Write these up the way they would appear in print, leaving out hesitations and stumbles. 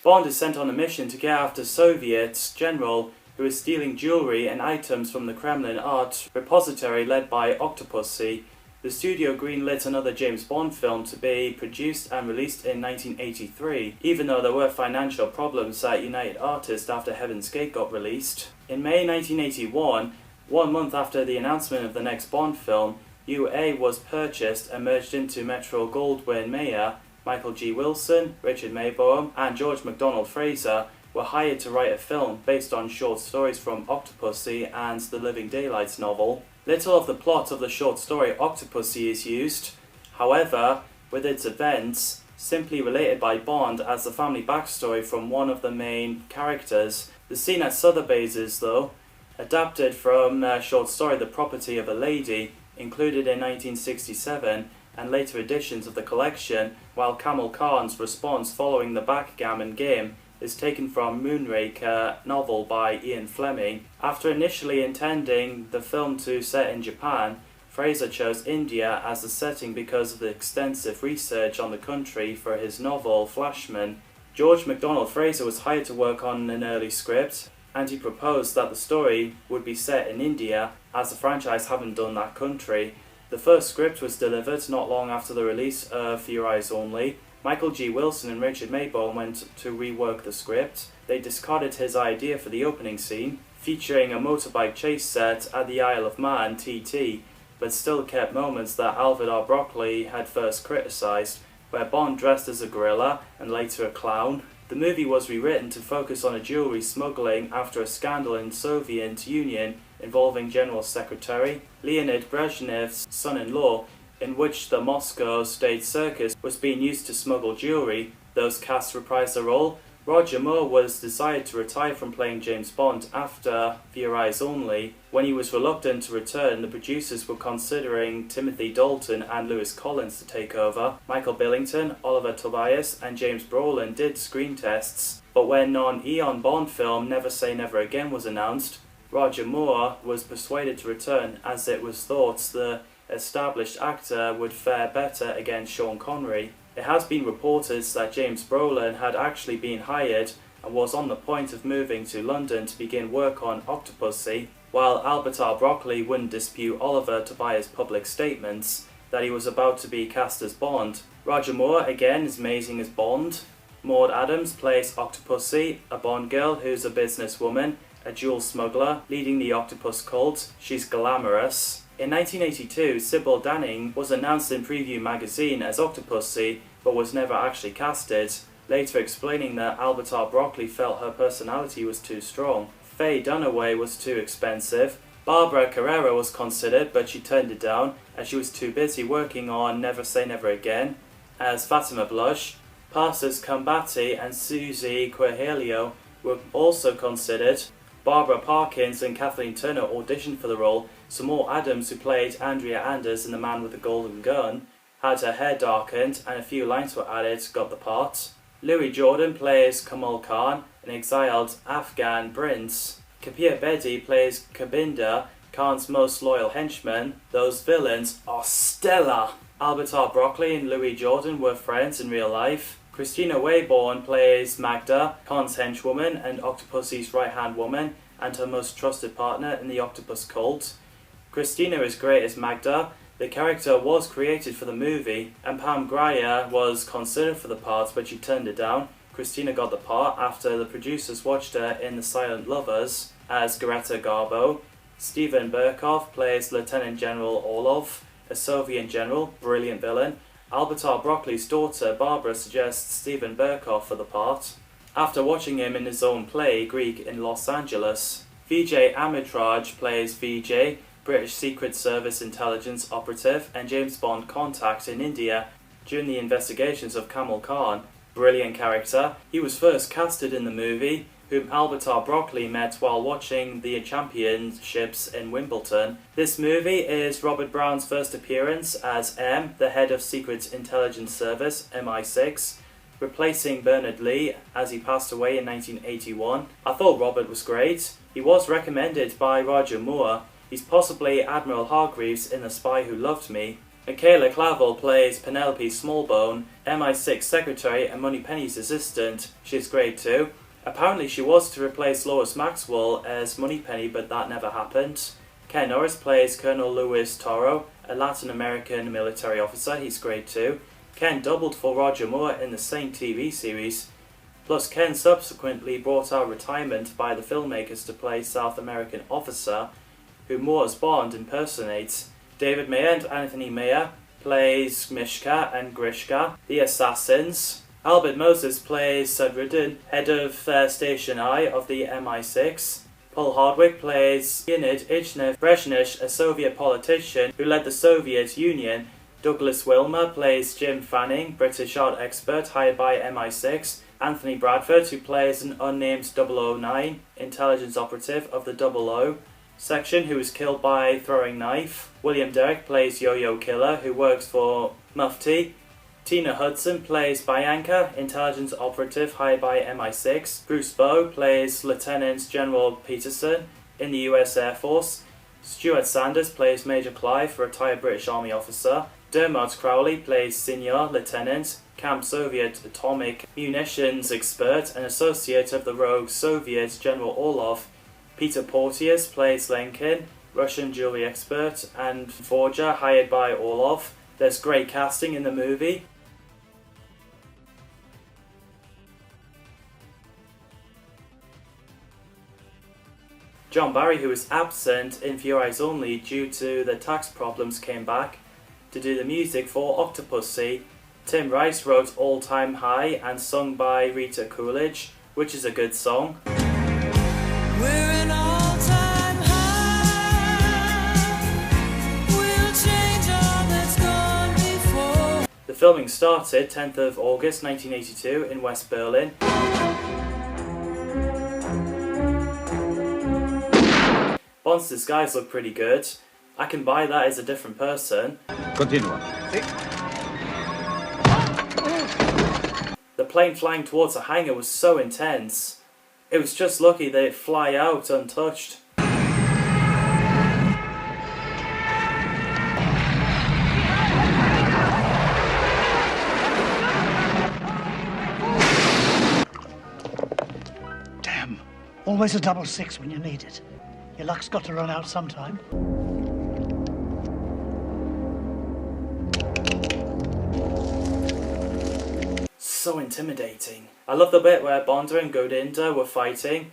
Bond is sent on a mission to get after Soviet general who is stealing jewelry and items from the Kremlin art repository led by Octopussy. The studio greenlit another James Bond film to be produced and released in 1983, even though there were financial problems at United Artists after Heaven's Gate got released. In May 1981, 1 month after the announcement of the next Bond film, UA was purchased and merged into Metro-Goldwyn-Mayer. Michael G. Wilson, Richard Maybaum, and George MacDonald Fraser were hired to write a film based on short stories from Octopussy and the Living Daylights novel. Little of the plot of the short story Octopussy is used, however, with its events simply related by Bond as the family backstory from one of the main characters. The scene at Sotheby's, though, adapted from a short story The Property of a Lady, included in 1967, and later editions of the collection, while Kamal Khan's response following the backgammon game is taken from Moonraker novel by Ian Fleming. After initially intending the film to set in Japan, Fraser chose India as the setting because of the extensive research on the country for his novel Flashman. George MacDonald Fraser was hired to work on an early script, and he proposed that the story would be set in India, as the franchise hadn't done that country. The first script was delivered not long after the release of For Your Eyes Only. Michael G. Wilson and Richard Maybaum went to rework the script. They discarded his idea for the opening scene, featuring a motorbike chase set at the Isle of Man, TT, but still kept moments that Alfred R. Broccoli had first criticised, where Bond dressed as a gorilla and later a clown. The movie was rewritten to focus on a jewelry smuggling after a scandal in Soviet Union involving General Secretary Leonid Brezhnev's son-in-law, in which the Moscow State Circus was being used to smuggle jewelry. Those cast reprised the role. Roger Moore was decided to retire from playing James Bond after For Your Eyes Only. When he was reluctant to return, the producers were considering Timothy Dalton and Lewis Collins to take over. Michael Billington, Oliver Tobias, and James Brolin did screen tests, but when non-Eon Bond film Never Say Never Again was announced, Roger Moore was persuaded to return, as it was thought the established actor would fare better against Sean Connery. It has been reported that James Brolin had actually been hired and was on the point of moving to London to begin work on Octopussy, while Albert R. Broccoli wouldn't dispute Oliver Tobias' public statements that he was about to be cast as Bond. Roger Moore, again, is amazing as Bond. Maud Adams plays Octopussy, a Bond girl who's a businesswoman, a jewel smuggler, leading the octopus cult. She's glamorous. In 1982, Sybil Danning was announced in Preview magazine as Octopussy, but was never actually casted, later explaining that Albert R. Broccoli felt her personality was too strong. Faye Dunaway was too expensive. Barbara Carrera was considered, but she turned it down as she was too busy working on Never Say Never Again as Fatima Blush. Passes Kambati and Susie Quahalio were also considered. Barbara Parkins and Kathleen Turner auditioned for the role, so Maud Adams, who played Andrea Anders in The Man with the Golden Gun, had her hair darkened and a few lines were added, got the part. Louis Jordan plays Kamal Khan, an exiled Afghan prince. Kapir Bedi plays Kabinda, Khan's most loyal henchman. Those villains are stellar! Albert R. Broccoli and Louis Jordan were friends in real life. Christina Wayborn plays Magda, Khan's henchwoman and Octopussy's right-hand woman, and her most trusted partner in the octopus cult. Christina is great as Magda. The character was created for the movie, and Pam Grier was considered for the part, but she turned it down. Christina got the part after the producers watched her in The Silent Lovers as Greta Garbo. Steven Berkoff plays Lieutenant General Orlov, a Soviet general, brilliant villain. Albert R. Broccoli's daughter, Barbara, suggests Steven Berkoff for the part, after watching him in his own play, Greek in Los Angeles. Vijay Amitraj plays Vijay, British Secret Service intelligence operative and James Bond contact in India during the investigations of Kamal Khan. Brilliant character. He was first casted in the movie, whom Albert R. Broccoli met while watching the championships in Wimbledon. This movie is Robert Brown's first appearance as M, the head of Secret Intelligence Service, MI6, replacing Bernard Lee as he passed away in 1981. I thought Robert was great. He was recommended by Roger Moore. He's possibly Admiral Hargreaves in The Spy Who Loved Me. Michaela Clavel plays Penelope Smallbone, MI6 secretary and Moneypenny's assistant. She's great too. Apparently she was to replace Lois Maxwell as Moneypenny, but that never happened. Ken Norris plays Colonel Luis Toro, a Latin American military officer. He's great too. Ken doubled for Roger Moore in the same TV series. Plus, Ken subsequently brought out retirement by the filmmakers to play South American officer, who Moore's Bond impersonates. David Mayer and Anthony Mayer plays Mishka and Grishka, the assassins. Albert Moses plays Sadruddin, head of Station I of the MI6. Paul Hardwick plays Leonid Ichnev Brezhnev, a Soviet politician who led the Soviet Union. Douglas Wilmer plays Jim Fanning, British art expert hired by MI6. Anthony Bradford, who plays an unnamed 009 intelligence operative of the 00 section who was killed by throwing knife. William Derrick plays Yo-Yo Killer, who works for Mufti. Tina Hudson plays Bianca, intelligence operative hired by MI6. Bruce Bowe plays Lieutenant General Peterson in the US Air Force. Stuart Sanders plays Major Clive, a retired British Army officer. Dermot Crowley plays Senior Lieutenant, Camp Soviet atomic munitions expert and associate of the rogue Soviet General Orlov. Peter Porteous plays Lenkin, Russian jewelry expert and forger hired by Orlov. There's great casting in the movie. John Barry, who was absent in For Your Eyes Only due to the tax problems, came back to do the music for Octopussy. Tim Rice wrote All Time High and sung by Rita Coolidge, which is a good song. We're an all-time high. We'll change all that's gone before. The filming started 10th of August 1982 in West Berlin. Bond's disguise looked pretty good. I can buy that as a different person. Continua. The plane flying towards a hangar was so intense. It was just lucky that it fly out untouched. Damn. Always a 666 when you need it. Your luck's got to run out sometime. So intimidating. I love the bit where Bonder and Godinda were fighting.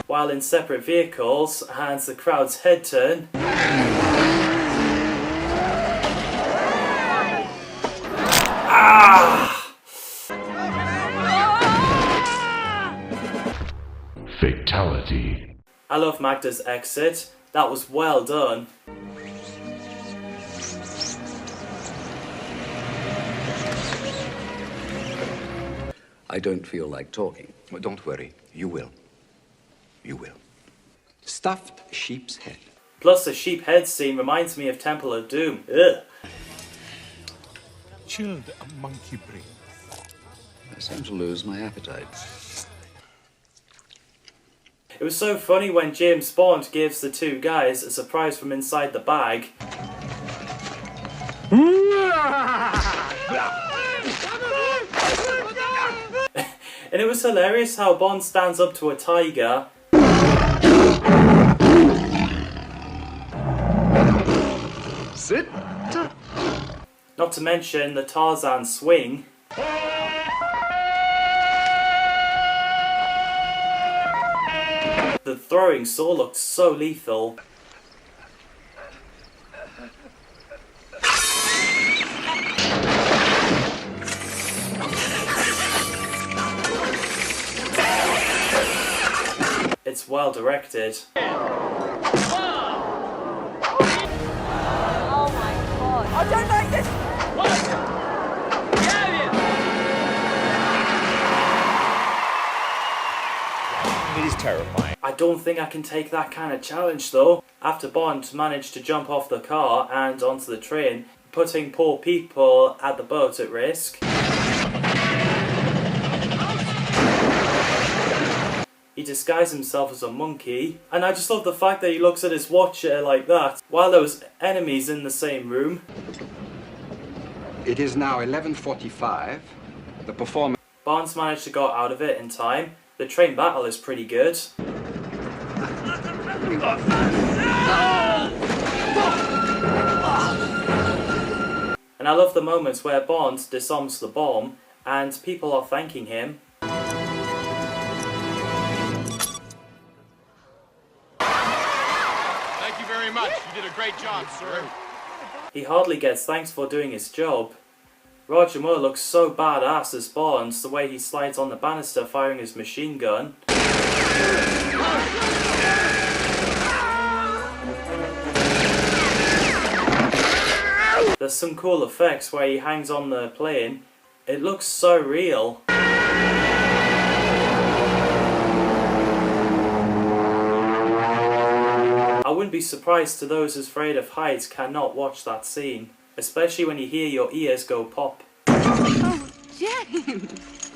While in separate vehicles, and the crowd's head turn. Ah! Fatality. I love Magda's exit. That was well done. I don't feel like talking. Well, don't worry. You will. You will. Stuffed sheep's head. Plus the sheep head scene reminds me of Temple of Doom. Ugh. Chilled monkey brain. I seem to lose my appetite. It was so funny when James Bond gives the two guys a surprise from inside the bag. And it was hilarious how Bond stands up to a tiger. Sit. Not to mention the Tarzan swing. The throwing saw looked so lethal. It's well directed. Oh my god. I don't like this! It is terrifying. I don't think I can take that kind of challenge though. After Bond managed to jump off the car and onto the train, putting poor people at the boat at risk. He disguised himself as a monkey, and I just love the fact that he looks at his watch like that, while there was enemies in the same room. It is now 11:45. The performance... Barnes managed to get out of it in time. The train battle is pretty good. And I love the moments where Bond disarms the bomb and people are thanking him. Thank you very much. You did a great job, sir. He hardly gets thanks for doing his job. Roger Moore looks so badass as Bond, the way he slides on the banister firing his machine gun. There's some cool effects where he hangs on the plane. It looks so real. I wouldn't be surprised to those afraid of heights cannot watch that scene, especially when you hear your ears go pop. Oh, James!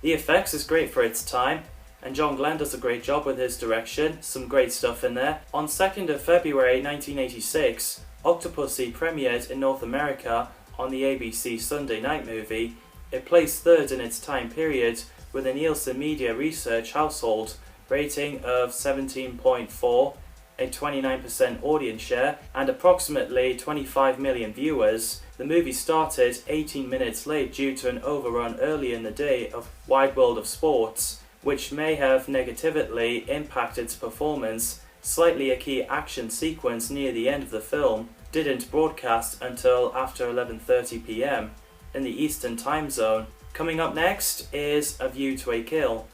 The effects is great for its time, and John Glenn does a great job with his direction, some great stuff in there. On 2nd of February 1986, Octopussy premiered in North America on the ABC Sunday Night Movie. It placed third in its time period with a Nielsen Media Research household rating of 17.4, a 29% audience share, and approximately 25 million viewers. The movie started 18 minutes late due to an overrun early in the day of Wide World of Sports, which may have negatively impacted its performance. Slightly a key action sequence near the end of the film didn't broadcast until after 11:30 p.m. in the Eastern Time Zone. Coming up next is A View to a Kill.